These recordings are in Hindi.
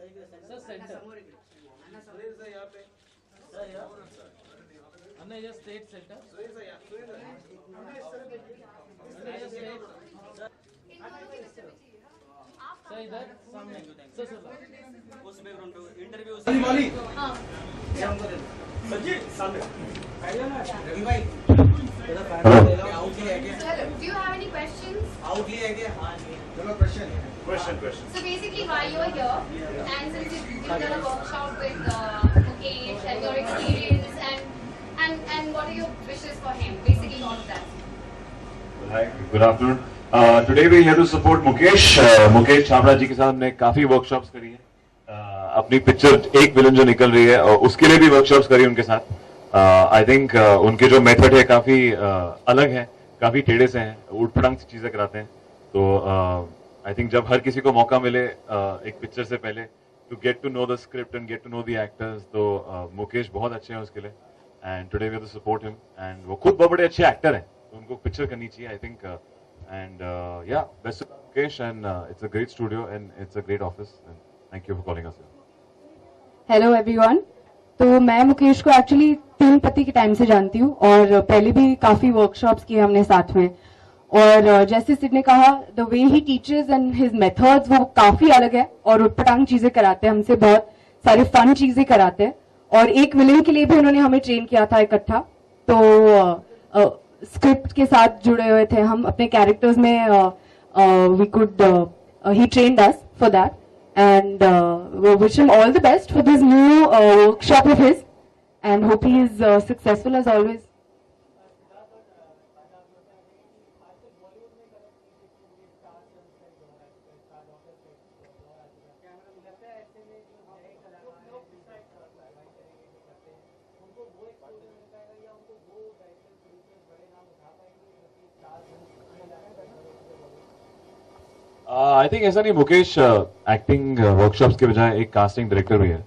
सर सेंटर अन्ना स्टेट सेंटर सर इधर सामने सर उस बैकग्राउंड पे इंटरव्यू वाली हां संजीव सामने रवि भाई Hello, do you have any questions? आउटली है क्या हां चलो question. So basically, why you are here, and since you've done a workshop with Mukesh and your experience, and what are your wishes for him? Basically, all of that. Hi, good afternoon. Today we are here to support Mukesh. Mukesh Chhabra जी के साथ हमने काफी वर्कशॉप्स करी है. अपनी पिक्चर एक विलन जो निकल रही है और उसके लिए भी वर्कशॉप्स करी उनके साथ. आई थिंक उनके जो मेथड है काफी अलग है, काफी टेढ़े से हैं, उठपटांग चीजें कराते हैं. तो आई थिंक जब हर किसी को मौका मिले एक पिक्चर से पहले to get to know the script and get to know the actors, तो मुकेश बहुत अच्छे हैं उसके लिए. And today we have to support him. And वो खुद बहुत बड़े अच्छे एक्टर हैं, तो उनको पिक्चर करनी चाहिए आई थिंक. एंड या best Mukesh, and it's a great studio and it's a great office. And thank you for calling us. Hello everyone. तो मैं मुकेश को एक्चुअली 3 पति के टाइम से जानती हूँ और पहले भी काफी वर्कशॉप्स किए हमने साथ में. और जैसे सिड ने कहा, the way he teachers and his methods वो काफी अलग है और उटपटांग चीजें कराते हैं हमसे, बहुत सारे फन चीजें कराते हैं. और एक विलेन के लिए भी उन्होंने हमें ट्रेन किया था इकट्ठा. तो स्क्रिप्ट के साथ जुड़े हुए थे हम अपने कैरेक्टर्स में. We could he trained us for that. And wish him all the best for this new workshop of his, and hope he is successful as always. I think ऐसा नहीं, मुकेश एक्टिंग वर्कशॉप्स के बजाय एक कास्टिंग डायरेक्टर भी है,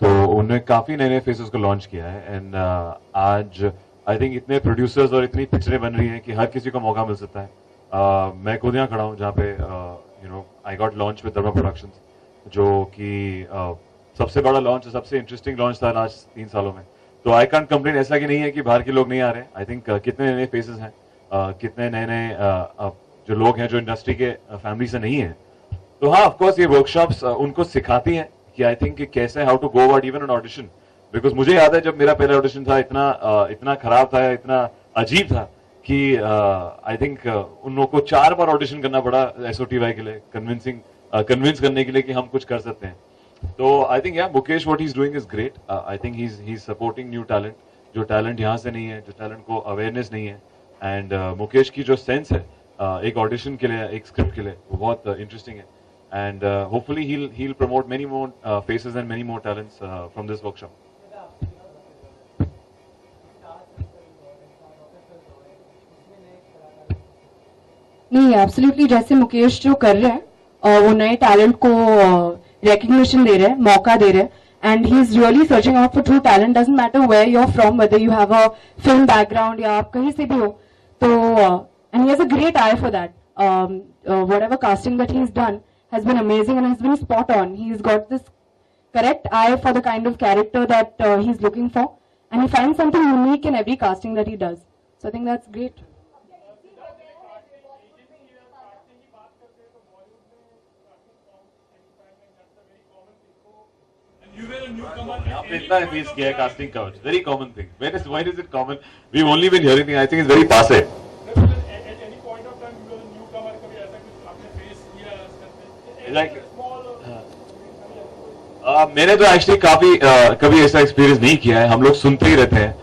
तो उन्होंने काफी नए नए फेसेस को लॉन्च किया है. एंड आज आई थिंक इतने प्रोड्यूसर्स और इतनी पिक्चरें बन रही हैं कि हर किसी को मौका मिल सकता है. मैं खुद यहाँ खड़ा हूँ जहाँ पे I got launch with Dharma productions, जो कि सबसे बड़ा लॉन्च, सबसे इंटरेस्टिंग लॉन्च था लास्ट 3 सालों में. तो आई कांट कंप्लेन. ऐसा कि नहीं है कि बाहर के लोग नहीं आ रहे. आई थिंक कितने नए फेसेस हैं, कितने नए नए जो लोग हैं जो इंडस्ट्री के फैमिली से नहीं है. तो हाँ, ऑफ कोर्स ये वर्कशॉप्स उनको सिखाती हैं कि आई थिंक कैसे how to go about even an audition. Because मुझे याद है जब मेरा पहला ऑडिशन था, इतना खराब था, इतना अजीब था कि आई थिंक उन लोगों को 4 बार ऑडिशन करना पड़ा SOTY के लिए, कन्विंस करने के लिए कि हम कुछ कर सकते हैं. तो I think Mukesh what he is doing is great. I think he is supporting new talent, जो टैलेंट यहाँ से नहीं है, जो टैलेंट को अवेयरनेस नहीं है. एंड मुकेश की जो सेंस है एक ऑडिशन के लिए, एक स्क्रिप्ट के लिए, वो बहुत इंटरेस्टिंग है. And hopefully he'll promote many more faces and many more talents from this workshop. नहीं, एब्सोल्युटली जैसे मुकेश जो कर रहे हैं वो नए टैलेंट को रिकग्निशन दे रहे हैं, मौका दे रहे हैं. And he is really searching out for true talent. Doesn't matter where you are from, whether you have a film background या आप कहीं से भी हो. तो and he has a great eye for that. Whatever casting that he's done has been amazing and has been spot on. He's got this correct eye for the kind of character that he's looking for, and he finds something unique in every casting that he does. So I think that's great. You were a newcomer. आपने इतना फेस किया है casting couch, very common thing. Why is it common? We've only been hearing things. I think it's very passe. मैंने तो एक्चुअली कभी ऐसा एक्सपीरियंस नहीं किया है. हम लोग सुनते ही रहते हैं.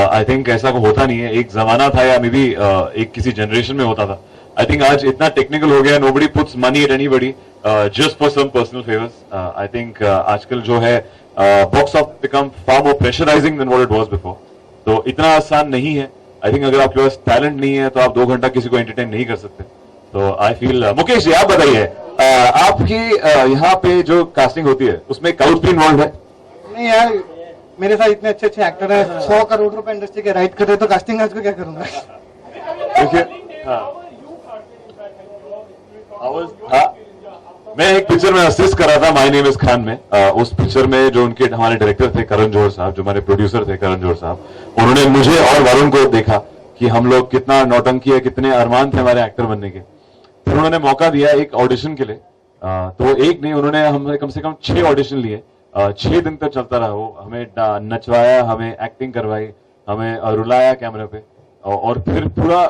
आई थिंक ऐसा को होता नहीं है. एक जमाना था या मे बी एक किसी जनरेशन में होता था. आई थिंक आज इतना टेक्निकल हो गया, nobody puts money at anybody just for some personal favours. I think आजकल जो है box off become far more pressurising than what it was before. तो इतना आसान नहीं है. आई थिंक अगर आपके पास टैलेंट नहीं है तो आप 2 घंटा किसी को एंटरटेन नहीं कर सकते. तो आई फील मुकेश जी, आप बताइए, आपकी यहाँ पे जो कास्टिंग होती है उसमें काउच भी इन्वॉल्व है? नहीं यार, मेरे साथ इतने अच्छे एक्टर हैं, 100 करोड़ रुपए इंडस्ट्री के राइट कर रहे, तो कास्टिंग आज को क्या करूंगा. देखिए मैं एक पिक्चर में असिस्ट कर रहा था, माय नेम इज खान में। उस पिक्चर में जो उनके हमारे डायरेक्टर थे करण जौहर साहब, जो हमारे प्रोड्यूसर थे करण जौहर साहब, उन्होंने मुझे और वरुण को देखा कि हम लोग कितना नौटंकी है, कितने अरमान थे हमारे एक्टर बनने के। फिर उन्होंने मौका दिया एक ऑडिशन के लिए। तो एक नहीं, उन्होंने हमें कम से कम 6 ऑडिशन लिए। 6 दिन तक चलता रहा वो, हमें नचवाया, हमें एक्टिंग करवाई, हमें रुलाया कैमरे पे, और फिर पूरा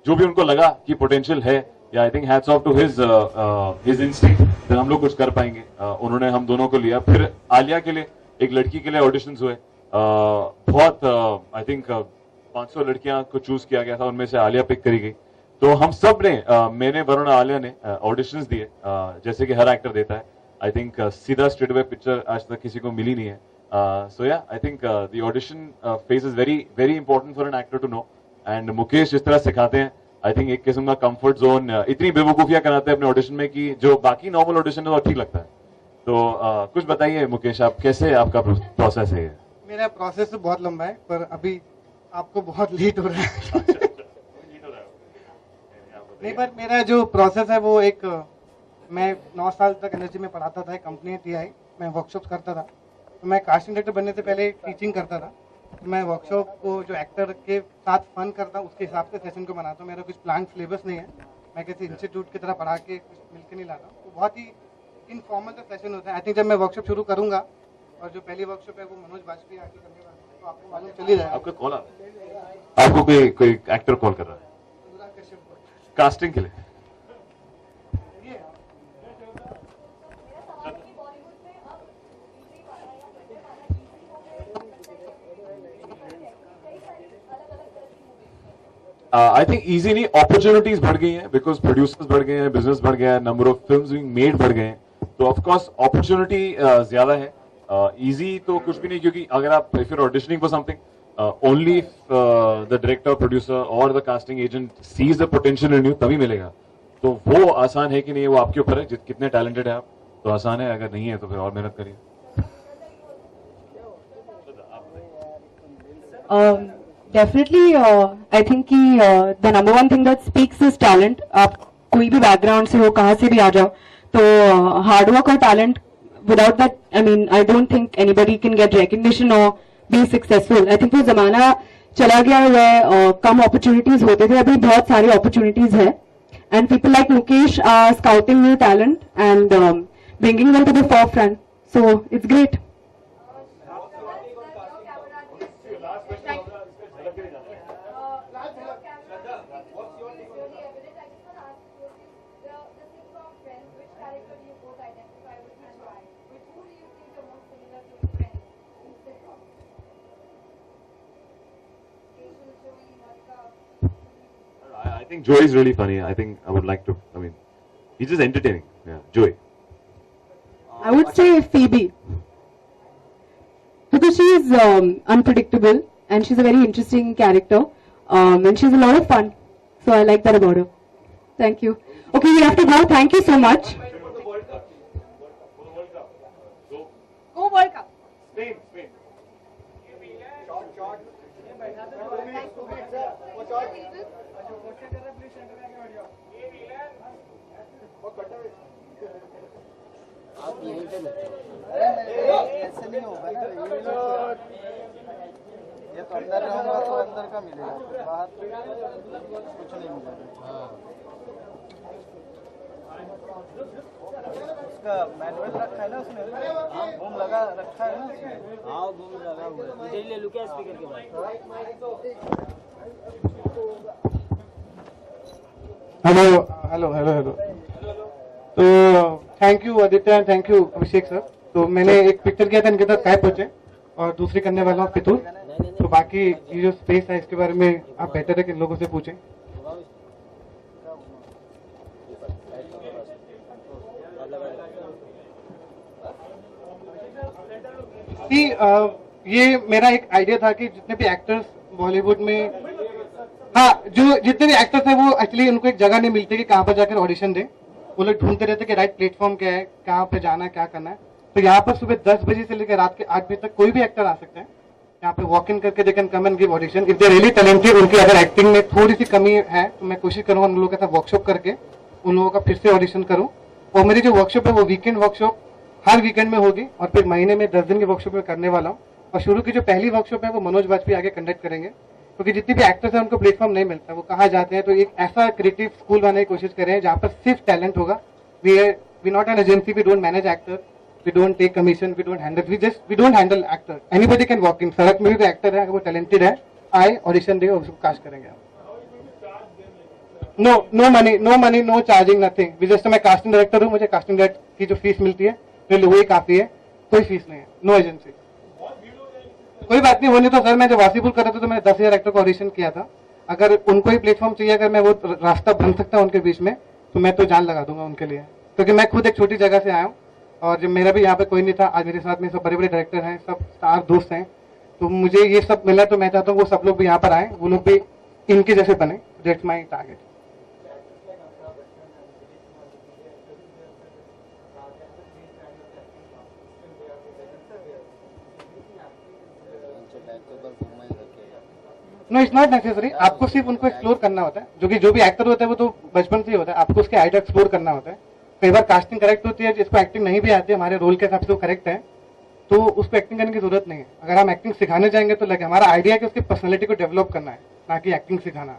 जो भी उनको लगा कि पोटेंशियल है, या I think hats off to his instinct, फिर हम लोग कुछ कर पाएंगे। उन्होंने हम दोनों को लिया। फिर आलिया के लिए, एक लड़की के लिए ऑडिशंस हुए। बहुत आई थिंक 500 लड़कियां को चूज किया गया था, उनमें से आलिया पिक करी गई। तो हम सब ने, मैंने, वरुण, आलिया ने ऑडिशंस दिए, जैसे कि हर एक्टर देता है। आई थिंक सीधा स्ट्रेट अवे पिक्चर आज तक किसी को मिली नहीं है। So yeah I think the audition phase is very very important for an actor to know. And Mukesh जिस तरह सिखाते हैं, आई थिंक एक किस्म का कंफर्ट जोन, इतनी बेवकूफियां कराते हैं अपने ऑडिशन में कि जो बाकी नॉर्मल ऑडिशन है वो ठीक लगता है। तो कुछ बताइए मुकेश, आप कैसे, आपका प्रोसेस है? मेरा प्रोसेस तो बहुत लंबा है, पर अभी आपको बहुत लेट हो रहा है। नहीं, पर मेरा जो प्रोसेस है वो एक, मैं 9 साल तक एनर्जी में पढ़ाता था, एक कंपनी है TI, मैं वर्कशॉप करता था। तो मैं कास्टिंग डायरेक्टर बनने से पहले टीचिंग करता था। तो मैं वर्कशॉप को जो एक्टर के साथ फन करता हूँ उसके हिसाब से सेशन को बनाता हूँ। मेरा कुछ प्लान सिलेबस नहीं है, मैं किसी इंस्टीट्यूट की तरह पढ़ा के कुछ मिलकर नहीं लाता हूँ। तो बहुत ही इनफॉर्मल का सेशन होता है। आई थिंक जब मैं वर्कशॉप शुरू करूँगा, और जो पहली वर्कशॉप है वो मनोज वाजपेयी आके करने वाला है, तो आपको मालूम चली जाएगा। आपका कॉल आ रहा है? आपको कोई एक्टर कॉल कर रहा है कास्टिंग के लिए? आई थिंक इजी नहीं, अपॉर्चुनिटीज बढ़ गई हैं, बिकॉज प्रोड्यूसर्स बढ़ गए हैं, बिजनेस बढ़ गया है, number of films being made बढ़ गए हैं। तो ऑफ कोर्स अपॉर्चुनिटी ज्यादा है। इजी तो कुछ भी नहीं, क्योंकि अगर आप, if you are auditioning for something, only the director, producer और the casting agent sees the potential in you, तभी मिलेगा। तो वो आसान है कि नहीं, वो आपके ऊपर है, कितने टैलेंटेड है आप, तो आसान है। अगर नहीं है तो फिर और मेहनत करिए। डेफिनेटली आई थिंक कि the number one thing that speaks is talent. आप कोई भी बैकग्राउंड से हो, कहाँ से भी आ जाओ, तो हार्ड वर्क और talent, without that I mean I don't think anybody can get recognition और बी सक्सेसफुल। आई थिंक वो जमाना चला गया है, कम अपॉर्चुनिटीज होते थे, अभी बहुत सारी अपॉर्चुनिटीज है। And people like Mukesh are scouting new talent and bringing them to the forefront. So it's great. I think Joey is really funny. I think I would like to, I mean, he's just entertaining. Yeah, Joey. I would say Phoebe. Because she is unpredictable and she's a very interesting character. And she's a lot of fun. So I like that about her. Thank you. Okay, we have to go. Thank you so much. Go World Cup. Spain. ऐसे नहीं होगा ना, ये तो अंदर रहूंगा तो अंदर का मिलेगा, बाहर कुछ नहीं मिलेगा। उसका मैनुअल रखा है ना उसमें, बूम लगा रखा है ना उसमें। हाँ, बूम लगा हुआ है। इधर ले लो क्या स्पीकर के बाद? हेलो। तो thank you Aditya and thank you Abhishek sir. तो मैंने एक पिक्चर किया था इनके साथ, काय पहुंचे, और दूसरी करने वाला हूँ फितूर। तो बाकी ये जो स्पेस है इसके बारे में आप बेटर है कि इन लोगों से पूछें। ये मेरा एक आइडिया था कि जितने भी एक्टर्स बॉलीवुड में, हाँ, जो जितने भी एक्टर्स हैं वो एक्चुअली उनको एक जगह नहीं मिलती कि कहाँ पर जाकर ऑडिशन दें। वो लोग ढूंढते रहते कि राइट प्लेटफॉर्म क्या है, कहाँ पे जाना है, क्या करना है। तो यहाँ पर सुबह 10 बजे से लेकर रात के 8 बजे तक कोई भी एक्टर आ सकता है यहाँ पे, वॉक इन करके they can come and give audition if they really talented. उनकी अगर एक्टिंग में थोड़ी सी कमी है तो मैं कोशिश करूंगा उन लोगों के साथ वर्कशॉप करके उन लोगों का फिर से ऑडिशन करूं और मेरी जो वर्कशॉप है वो वीकेंड वर्कशॉप हर वीकेंड में होगी और फिर महीने में 10 दिन की वर्कशॉप में करने वाला हूँ। और शुरू की जो पहली वर्कशॉप है वो मनोज वाजपेयी आगे कंडक्ट करेंगे, क्योंकि जितने भी एक्टर्स हैं उनको प्लेटफॉर्म नहीं मिलता, वो कहाँ जाते हैं। तो एक ऐसा क्रिएटिव स्कूल बनाने की कोशिश करें जहाँ पर सिर्फ टैलेंट होगा। We not an agency, we don't manage actor, we don't take commission, we don't handle actor. Anybody can walk in. सड़क में भी कोई एक्टर है, अगर वो टैलेंटेड है, आए ऑडिशन दे और उसको कास्ट करेंगे। No money, no charging, nothing. जैसे मैं कास्टिंग डायरेक्टर हूँ, मुझे कास्टिंग डायरेक्टर की जो फीस मिलती है मेरे लिए वही काफी है, कोई फीस नहीं है, नो एजेंसी। कोई बात नहीं, वो नहीं तो सर मैं जब वासीपुर कर रहा था तो मैंने 10,000 एक्टर को ऑडिशन किया था। अगर उनको ही प्लेटफॉर्म चाहिए, अगर मैं वो रास्ता बन सकता हूँ उनके बीच में, तो मैं तो जान लगा दूंगा उनके लिए, क्योंकि मैं खुद एक छोटी जगह से आया हूँ और जब मेरा भी यहाँ पे कोई नहीं था, आज मेरे साथ में सब बड़े बड़े डायरेक्टर हैं, सब स्टार दोस्त हैं, तो मुझे ये सब मिला। तो मैं चाहता हूँ वो सब लोग भी यहाँ पर आए, वो लोग भी इनके जैसे बने। That's my target. No, it's not necessary. आपको सिर्फ उनको एक्सप्लोर करना होता है। जो भी एक्टर होता है वो तो बचपन से ही होता है, आपको उसके आइडिया एक्सप्लोर करना होता है। कई बार कास्टिंग करेक्ट होती है, जिसको एक्टिंग नहीं भी आती है, हमारे रोल के हिसाब से वो करेक्ट है, तो उसको एक्टिंग करने की जरूरत नहीं है। अगर हम एक्टिंग सिखाने जाएंगे तो लगे हमारा आइडिया है कि उसकी पर्सनैलिटी को डेवलप करना है, ना कि एक्टिंग सिखाना।